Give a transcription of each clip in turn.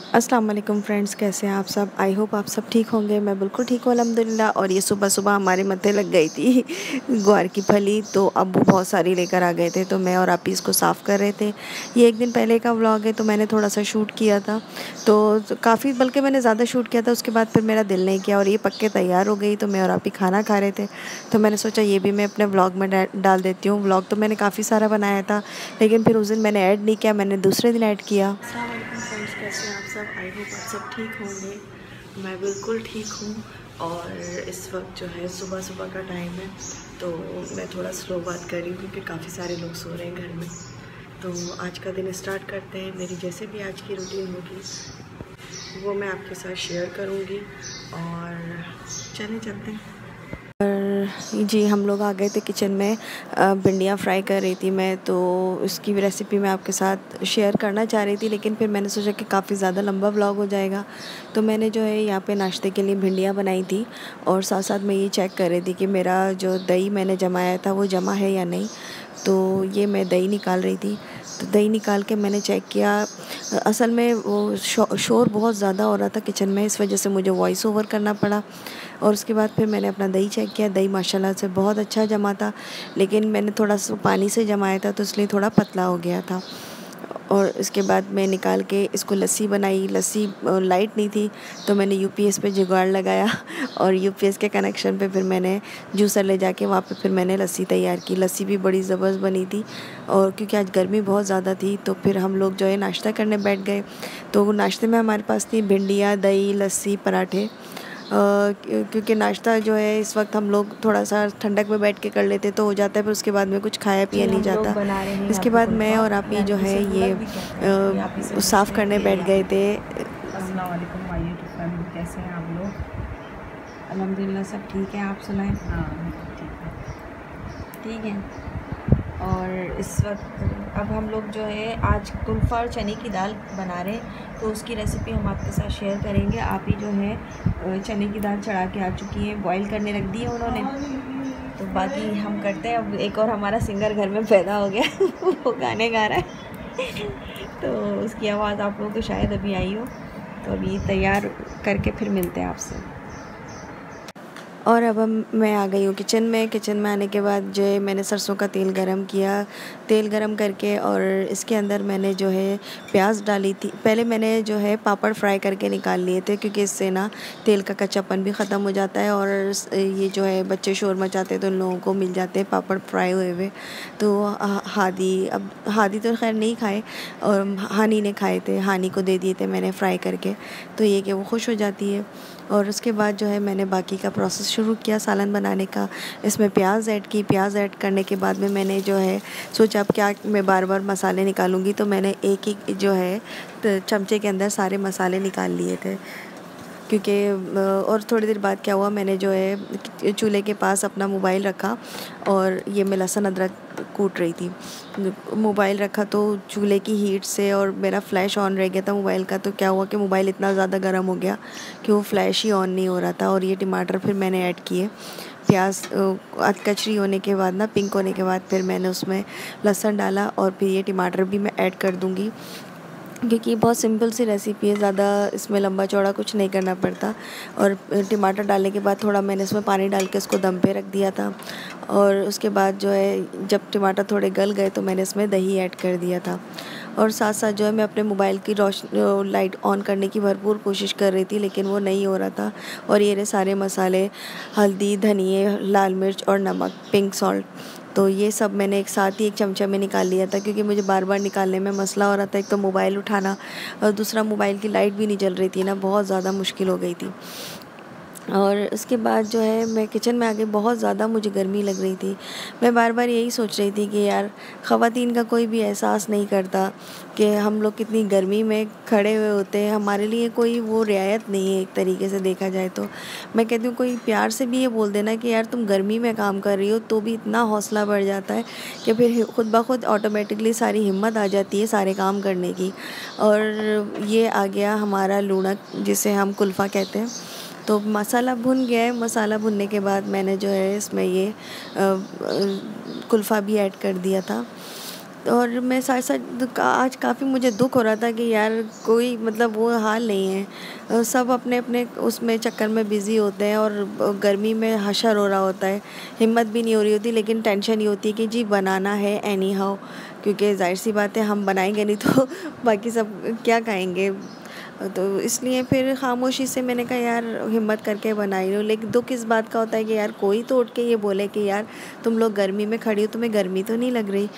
अस्सलाम वालेकुम फ्रेंड्स, कैसे हैं आप सब। आई होप आप सब ठीक होंगे। मैं बिल्कुल ठीक हूँ अल्हम्दुलिल्लाह। और ये सुबह सुबह हमारे मत्थे लग गई थी ग्वार की फली, तो अब्बू बहुत सारी लेकर आ गए थे, तो मैं और आप इसको साफ़ कर रहे थे। ये एक दिन पहले का व्लॉग है, तो मैंने थोड़ा सा शूट किया था, तो काफ़ी बल्कि मैंने ज़्यादा शूट किया था। उसके बाद फिर मेरा दिल नहीं किया और ये पक्के तैयार हो गई, तो मैं और आप ही खाना खा रहे थे, तो मैंने सोचा ये भी मैं अपने व्लॉग में डाल देती हूँ। व्लॉग तो मैंने काफ़ी सारा बनाया था, लेकिन फिर उस दिन मैंने ऐड नहीं किया, मैंने दूसरे दिन ऐड किया। अस्सलाम वालेकुम फ्रेंड्स, कैसे हैं आप सब। आई होप आप सब ठीक होंगे। मैं बिल्कुल ठीक हूँ। और इस वक्त जो है सुबह सुबह का टाइम है, तो मैं थोड़ा स्लो बात कर रही हूँ क्योंकि काफ़ी सारे लोग सो रहे हैं घर में। तो आज का दिन स्टार्ट करते हैं। मेरी जैसे भी आज की रूटीन होगी वो मैं आपके साथ शेयर करूँगी, और चलते हैं। जी, हम लोग आ गए थे किचन में। भिंडियाँ फ्राई कर रही थी मैं, तो उसकी भी रेसिपी मैं आपके साथ शेयर करना चाह रही थी, लेकिन फिर मैंने सोचा कि काफ़ी ज़्यादा लंबा व्लॉग हो जाएगा, तो मैंने जो है यहाँ पे नाश्ते के लिए भिंडियाँ बनाई थी, और साथ साथ मैं ये चेक कर रही थी कि मेरा जो दही मैंने जमाया था वो जमा है या नहीं। तो ये मैं दही निकाल रही थी, तो दही निकाल के मैंने चेक किया। असल में वो शोर बहुत ज़्यादा हो रहा था किचन में, इस वजह से मुझे वॉइस ओवर करना पड़ा। और उसके बाद फिर मैंने अपना दही चेक किया। दही माशाल्लाह से बहुत अच्छा जमा था, लेकिन मैंने थोड़ा सा पानी से जमाया था, तो इसलिए थोड़ा पतला हो गया था। और इसके बाद मैं निकाल के इसको लस्सी बनाई। लस्सी लाइट नहीं थी, तो मैंने यूपीएस पे जुगाड़ लगाया और यूपीएस के कनेक्शन पे फिर मैंने जूसर ले जाके वहाँ पे फिर मैंने लस्सी तैयार की। लस्सी भी बड़ी ज़बरदस्त बनी थी, और क्योंकि आज गर्मी बहुत ज़्यादा थी, तो फिर हम लोग जो है नाश्ता करने बैठ गए। तो नाश्ते में हमारे पास थी भिंडियाँ, दही, लस्सी, पराठे। क्योंकि नाश्ता जो है इस वक्त हम लोग थोड़ा सा ठंडक में बैठ के कर लेते तो हो जाता है, फिर उसके बाद में कुछ खाया पिया नहीं जाता। इसके बाद मैं और आप ही जो है ये साफ़ करने बैठ गए थे। अस्सलाम वालेकुम माय यूट्यूब फैमिली, कैसे हैं आप लोग। अल्हम्दुलिल्लाह सब ठीक है, आप सुनाएं। हाँ ठीक ठीक है। और इस वक्त अब हम लोग जो है आज कुल्फ़ा और चने की दाल बना रहे हैं, तो उसकी रेसिपी हम आपके साथ शेयर करेंगे। आप ही जो है चने की दाल चढ़ा के आ चुकी हैं, बॉईल करने रख दी है उन्होंने, तो बाकी हम करते हैं। अब एक और हमारा सिंगर घर में पैदा हो गया वो गाने गा रहा है तो उसकी आवाज़ आप लोगों को शायद अभी आई हो, तो अभी तैयार करके फिर मिलते हैं आपसे। और अब मैं आ गई हूँ किचन में। किचन में आने के बाद जो है मैंने सरसों का तेल गरम किया। तेल गरम करके और इसके अंदर मैंने जो है प्याज डाली थी। पहले मैंने जो है पापड़ फ्राई करके निकाल लिए थे, क्योंकि इससे ना तेल का कच्चापन भी ख़त्म हो जाता है, और ये जो है बच्चे शोर मचाते हैं तो उन लोगों को मिल जाते हैं पापड़ फ्राई हुए हुए। तो हादी तो खैर नहीं खाए, और हानी ने खाए थे, हानी को दे दिए थे मैंने फ्राई करके, तो ये कि वो खुश हो जाती है। और उसके बाद जो है मैंने बाकी का प्रोसेस शुरू किया सालन बनाने का। इसमें प्याज ऐड की। प्याज ऐड करने के बाद में मैंने जो है सोचा अब क्या मैं बार बार मसाले निकालूंगी, तो मैंने एक एक जो है चमचे के अंदर सारे मसाले निकाल लिए थे। क्योंकि और थोड़ी देर बाद क्या हुआ, मैंने जो है चूल्हे के पास अपना मोबाइल रखा, और ये मैं लहसुन अदरक कूट रही थी। मोबाइल रखा तो चूल्हे की हीट से और मेरा फ्लैश ऑन रह गया था मोबाइल का, तो क्या हुआ कि मोबाइल इतना ज़्यादा गर्म हो गया कि वो फ्लैश ही ऑन नहीं हो रहा था। और ये टमाटर फिर मैंने ऐड किए। प्याज कचरी होने के बाद ना, पिंक होने के बाद फिर मैंने उसमें लहसुन डाला, और फिर ये टमाटर भी मैं ऐड कर दूँगी, क्योंकि बहुत सिंपल सी रेसिपी है, ज़्यादा इसमें लंबा चौड़ा कुछ नहीं करना पड़ता। और टमाटर डालने के बाद थोड़ा मैंने इसमें पानी डाल के इसको दम पे रख दिया था, और उसके बाद जो है जब टमाटर थोड़े गल गए तो मैंने इसमें दही ऐड कर दिया था। और साथ साथ जो है मैं अपने मोबाइल की लाइट ऑन करने की भरपूर कोशिश कर रही थी, लेकिन वो नहीं हो रहा था। और ये रहे सारे मसाले, हल्दी, धनिए, लाल मिर्च और नमक, पिंक सॉल्ट, तो ये सब मैंने एक साथ ही एक चमचा में निकाल लिया था, क्योंकि मुझे बार बार निकालने में मसला हो रहा था। एक तो मोबाइल उठाना, और दूसरा मोबाइल की लाइट भी नहीं जल रही थी ना, बहुत ज़्यादा मुश्किल हो गई थी। और उसके बाद जो है मैं किचन में आ गई। बहुत ज़्यादा मुझे गर्मी लग रही थी। मैं बार बार यही सोच रही थी कि यार ख़वातीन का कोई भी एहसास नहीं करता कि हम लोग कितनी गर्मी में खड़े हुए होते हैं, हमारे लिए कोई वो रियायत नहीं है एक तरीके से देखा जाए तो। मैं कहती हूँ कोई प्यार से भी ये बोल देना कि यार तुम गर्मी में काम कर रही हो, तो भी इतना हौसला बढ़ जाता है कि फिर खुद ब खुद ऑटोमेटिकली सारी हिम्मत आ जाती है सारे काम करने की। और ये आ गया हमारा लूणक, जिसे हम कुल्फ़ा कहते हैं। तो मसाला भुन गया है। मसाला भुनने के बाद मैंने जो है इसमें ये कुल्फ़ा भी ऐड कर दिया था। और मैं साथ साथ आज काफ़ी मुझे दुख हो रहा था कि यार कोई मतलब वो हाल नहीं है, सब अपने अपने उसमें चक्कर में बिज़ी होते हैं और गर्मी में हशर हो रहा होता है, हिम्मत भी नहीं हो रही होती, लेकिन टेंशन ये होती है कि जी बनाना है एनी हाउ, क्योंकि जाहिर सी बात है हम बनाएंगे नहीं तो बाकी सब क्या खाएंगे। तो इसलिए फिर खामोशी से मैंने कहा यार हिम्मत करके बना ही लो। लेकिन दुख इस बात का होता है कि यार कोई तो उठ के ये बोले कि यार तुम लोग गर्मी में खड़ी हो, तुम्हें गर्मी तो नहीं लग रही।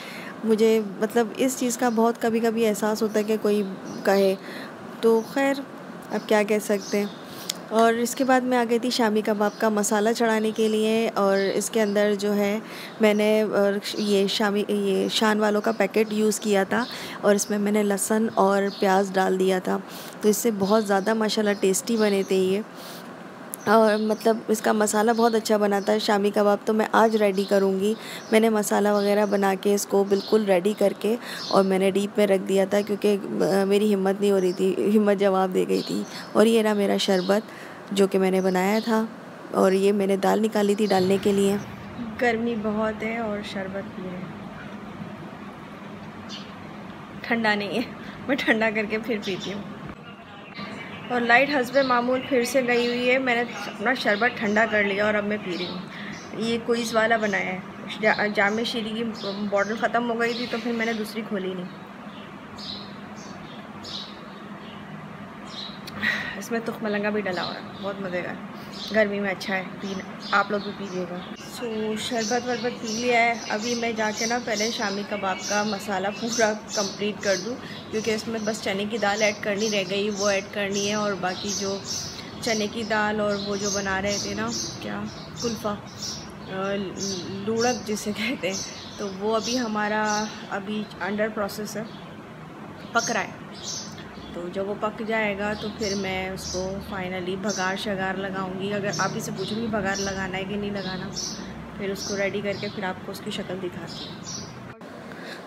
मुझे मतलब इस चीज़ का बहुत कभी कभी एहसास होता है कि कोई कहे, तो खैर अब क्या कह सकते हैं। और इसके बाद मैं आ गई थी शामी कबाब का मसाला चढ़ाने के लिए, और इसके अंदर जो है मैंने ये शान वालों का पैकेट यूज़ किया था, और इसमें मैंने लहसुन और प्याज डाल दिया था, तो इससे बहुत ज़्यादा माशाल्लाह टेस्टी बने थे ये। और मतलब इसका मसाला बहुत अच्छा बना था। शामी कबाब तो मैं आज रेडी करूँगी। मैंने मसाला वगैरह बना के इसको बिल्कुल रेडी करके और मैंने डीप में रख दिया था, क्योंकि मेरी हिम्मत नहीं हो रही थी, हिम्मत जवाब दे गई थी। और ये रहा मेरा शरबत जो कि मैंने बनाया था, और ये मैंने दाल निकाली थी डालने के लिए। गर्मी बहुत है और शरबत पी रहे हैं, ठंडा नहीं है, मैं ठंडा करके फिर पीती हूँ। और लाइट हस्बे मामूल फिर से गई हुई है, मैंने अपना शरबत ठंडा कर लिया और अब मैं पी रही हूँ। ये क्विज़ वाला बनाया है, जामे शीरी की बॉटल ख़त्म हो गई थी तो फिर मैंने दूसरी खोली नहीं। इसमें तुख मलंगा भी डला हुआ है, बहुत मज़े का, गर्मी में अच्छा है पीना, आप लोग भी पीजिएगा। सो शरबत वरबत पी लिया है, अभी मैं जाके ना पहले शामी कबाब का मसाला पूरा कंप्लीट कर दूँ, क्योंकि इसमें बस चने की दाल ऐड करनी रह गई, वो ऐड करनी है। और बाकी जो चने की दाल और वो जो बना रहे थे ना क्या कुल्फ़ा, लूड़क जिसे कहते हैं, तो वो अभी हमारा अभी अंडर प्रोसेस है, पक रहा है। तो जब वो पक जाएगा तो फिर मैं उसको फाइनली भगार शगार लगाऊंगी। अगर आप इसे पूछोगे भगार लगाना है कि नहीं लगाना, फिर उसको रेडी करके फिर आपको उसकी शक्ल दिखाती हूँ।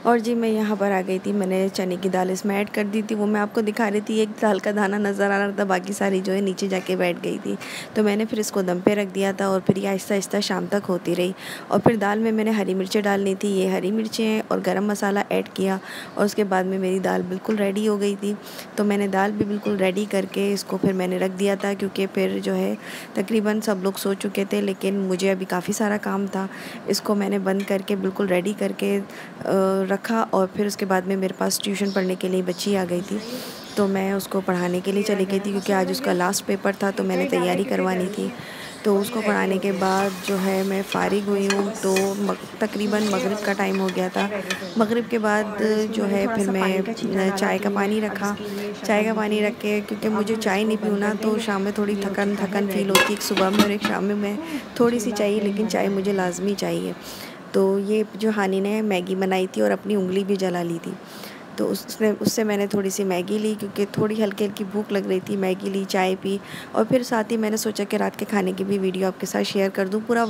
और जी मैं यहाँ पर आ गई थी, मैंने चने की दाल इसमें ऐड कर दी थी, वो मैं आपको दिखा रही थी, एक दाल का दाना नज़र आ रहा था, बाकी सारी जो है नीचे जाके बैठ गई थी। तो मैंने फिर इसको दम पे रख दिया था और फिर ये आहिस्ता आहिस्ता शाम तक होती रही। और फिर दाल में मैंने हरी मिर्चें डालनी थी, ये हरी मिर्चें और गरम मसाला ऐड किया, और उसके बाद में मेरी दाल बिल्कुल रेडी हो गई थी। तो मैंने दाल भी बिल्कुल रेडी करके इसको फिर मैंने रख दिया था, क्योंकि फिर जो है तकरीबन सब लोग सो चुके थे, लेकिन मुझे अभी काफ़ी सारा काम था। इसको मैंने बंद करके बिल्कुल रेडी करके रखा, और फिर उसके बाद में मेरे पास ट्यूशन पढ़ने के लिए बच्ची आ गई थी, तो मैं उसको पढ़ाने के लिए चली गई थी, क्योंकि आज उसका लास्ट पेपर था, तो मैंने तैयारी करवानी थी। तो उसको पढ़ाने के बाद जो है मैं फ़ारिग हुई हूँ, तो तकरीबन मगरिब का टाइम हो गया था। मगरिब के बाद जो है फिर मैं चाय का पानी रखा, चाय का पानी रख के, क्योंकि मुझे चाय नहीं पीना तो शाम में थोड़ी थकन फील होती है, एक सुबह में और एक शाम में मैं थोड़ी सी चाहिए, लेकिन चाय मुझे लाजमी चाहिए। तो ये जो हानी ने मैगी बनाई थी और अपनी उंगली भी जला ली थी, तो उससे मैंने थोड़ी सी मैगी ली, क्योंकि थोड़ी हल्की हल्की भूख लग रही थी। मैगी ली, चाय पी, और फिर साथ ही मैंने सोचा कि रात के खाने की भी वीडियो आपके साथ शेयर कर दूं। पूरा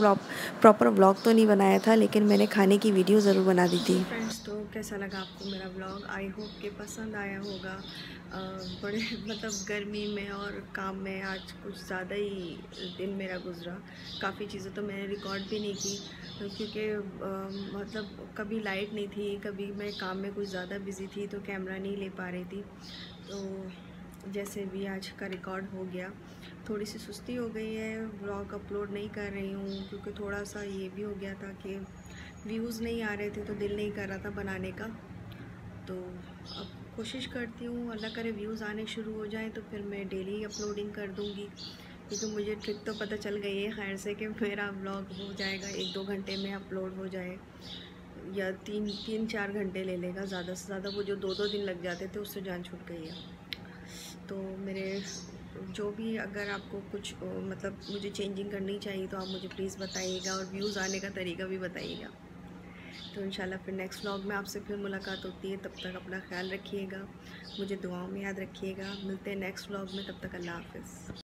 प्रॉपर व्लॉग तो नहीं बनाया था, लेकिन मैंने खाने की वीडियो ज़रूर बना दी थी। फ्रेंड्स, तो कैसा लगा आपको मेरा व्लॉग? आई होप कि पसंद आया होगा। बड़े मतलब गर्मी में और काम में आज कुछ ज़्यादा ही दिन मेरा गुजरा। काफ़ी चीज़ें तो मैंने रिकॉर्ड भी नहीं की, क्योंकि मतलब कभी लाइट नहीं थी, कभी मैं काम में कुछ ज़्यादा बिज़ी थी तो कैमरा नहीं ले पा रही थी। तो जैसे भी आज का रिकॉर्ड हो गया। थोड़ी सी सुस्ती हो गई है, व्लॉग अपलोड नहीं कर रही हूँ, क्योंकि थोड़ा सा ये भी हो गया था कि व्यूज़ नहीं आ रहे थे, तो दिल नहीं कर रहा था बनाने का। तो अब कोशिश करती हूँ, अल्लाह करे व्यूज़ आने शुरू हो जाए तो फिर मैं डेली अपलोडिंग कर दूँगी, क्योंकि मुझे ट्रिक तो पता चल गई है खैर से कि मेरा व्लॉग हो जाएगा 1-2 घंटे में अपलोड हो जाए, या 3-4 घंटे ले लेगा ज़्यादा से ज़्यादा। वो जो 2-2 दिन लग जाते थे उससे जान छूट गई है। तो मेरे जो भी अगर आपको कुछ मतलब मुझे चेंजिंग करनी चाहिए तो आप मुझे प्लीज़ बताइएगा, और व्यूज़ आने का तरीका भी बताइएगा। तो इंशाल्लाह फिर नेक्स्ट व्लॉग में आपसे फिर मुलाकात होती है। तब तक अपना ख्याल रखिएगा, मुझे दुआओं में याद रखिएगा। मिलते हैं नेक्स्ट व्लॉग में, तब तक अल्लाह हाफ़िज़।